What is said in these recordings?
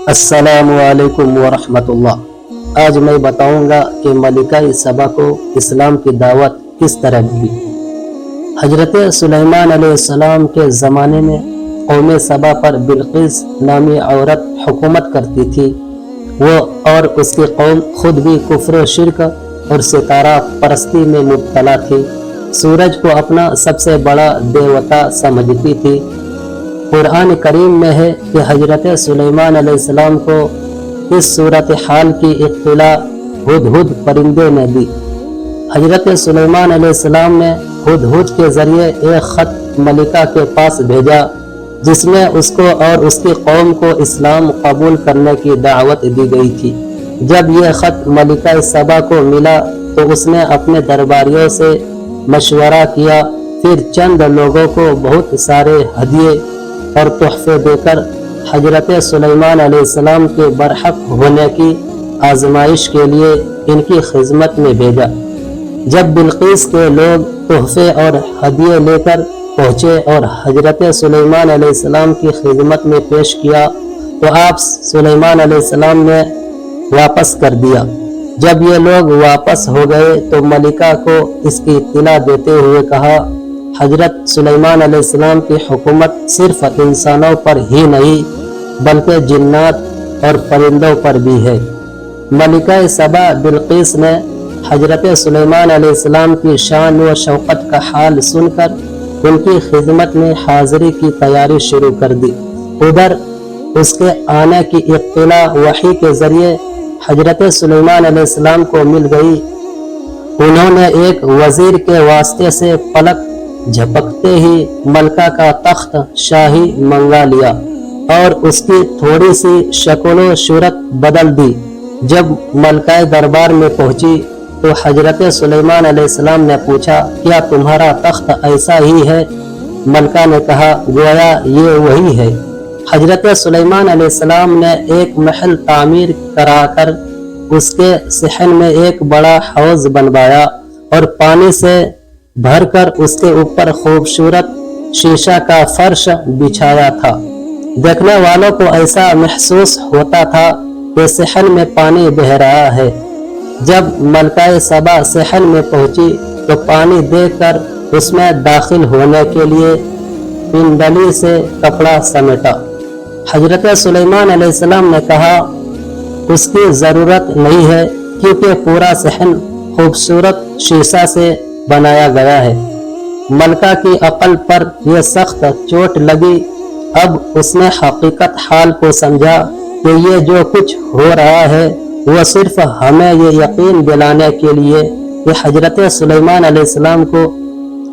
अस्सलामुअलैकुम वरहमतुल्लाह। आज मैं बताऊंगा कि मलिका सबा को इस्लाम की दावत किस तरह मिली। हजरत सुलेमान अलैहिस्सलाम के ज़माने में कौम सबा पर बिल्किस नामी औरत हुकूमत करती थी। वो और उसकी कौम खुद भी कुफ्र शिरक और सितारा परस्ती में मुब्तला थी। सूरज को अपना सबसे बड़ा देवता समझती थी। कुरान करीम में है कि हजरत सुलेमान अलैहिस्सलाम को इस सूरत हाल की इत्तला हुदहुद परिंदे ने दी। हजरत सुलेमान अलैहिस्सलाम ने हुदहुद के जरिए एक खत मलिका के पास भेजा जिसमें उसको और उसकी कौम को इस्लाम कबूल करने की दावत दी गई थी। जब यह खत मलिका सबा को मिला तो उसने अपने दरबारियों से मशवरा किया। फिर चंद लोगों को बहुत सारे हदिये और तोहफे देकर हजरत सुलेमान अलैहिस्सलाम के बरहक होने की आजमाइश के लिए इनकी खिदमत में भेजा। जब बिल्किस के लोग तोहफे और हदिये लेकर पहुँचे और हजरत सुलेमान अलैहिस्सलाम की खिदमत में पेश किया तो आप सुलेमान अलैहिस्सलाम ने वापस कर दिया। जब ये लोग वापस हो गए तो मलिका को इसकी इत्तला देते हुए कहा, हजरत सुलेमान अलैहिस्सलाम की हुकूमत सिर्फ इंसानों पर ही नहीं बल्कि जिन्नात और परिंदों पर भी है। मलिका सबा बिल्किस ने हजरत सुलेमान अलैहिस्सलाम की शान व शौकत का हाल सुनकर उनकी खिदमत में हाजिरी की तैयारी शुरू कर दी। उधर उसके आने की इत्तला वही के जरिए हजरत सुलेमान अलैहिस्सलाम को मिल गई। उन्होंने एक वजीर के वास्ते से पलक झपकते ही मलका का तख्त शाही मंगा लिया और उसकी थोड़ी सी शक्ल सूरत बदल दी। जब मलका दरबार में पहुंची तो हजरत सुलेमान अलैहिस्सलाम ने पूछा, क्या तुम्हारा तख्त ऐसा ही है? मलका ने कहा, गोया ये वही है। हजरत सुलेमान अलैहिस्सलाम ने एक महल तामीर कराकर उसके सहन में एक बड़ा हौज बनवाया और पानी से भरकर उसके ऊपर खूबसूरत शीशा का फर्श बिछाया था। देखने वालों को ऐसा महसूस होता था कि सहन में पानी बह रहा है। जब मलका सबा सहन में पहुंची तो पानी देखकर उसमें दाखिल होने के लिए पिंडली से कपड़ा समेटा। हजरत सुलेमान अलैहिस्सलाम ने कहा, उसकी ज़रूरत नहीं है क्योंकि पूरा सहन खूबसूरत शीशा से बनाया गया है। मलका की अकल पर यह सख्त चोट लगी। अब उसने हकीकत हाल को समझा कि ये जो कुछ हो रहा है वह सिर्फ हमें ये यकीन दिलाने के लिए कि हजरत सुलेमान अलैहिस्सलाम को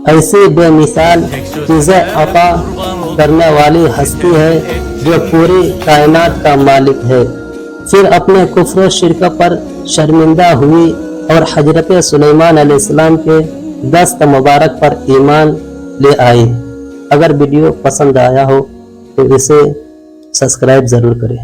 ऐसी बेमिसाल चीज़ें अता करने वाली हस्ती है जो पूरी कायनात का मालिक है। फिर अपने कुफ्र शिरक पर शर्मिंदा हुई और हजरत सुलेमान अलैहिस्सलाम के दस्त मुबारक पर ईमान ले आई। अगर वीडियो पसंद आया हो तो इसे सब्सक्राइब ज़रूर करें।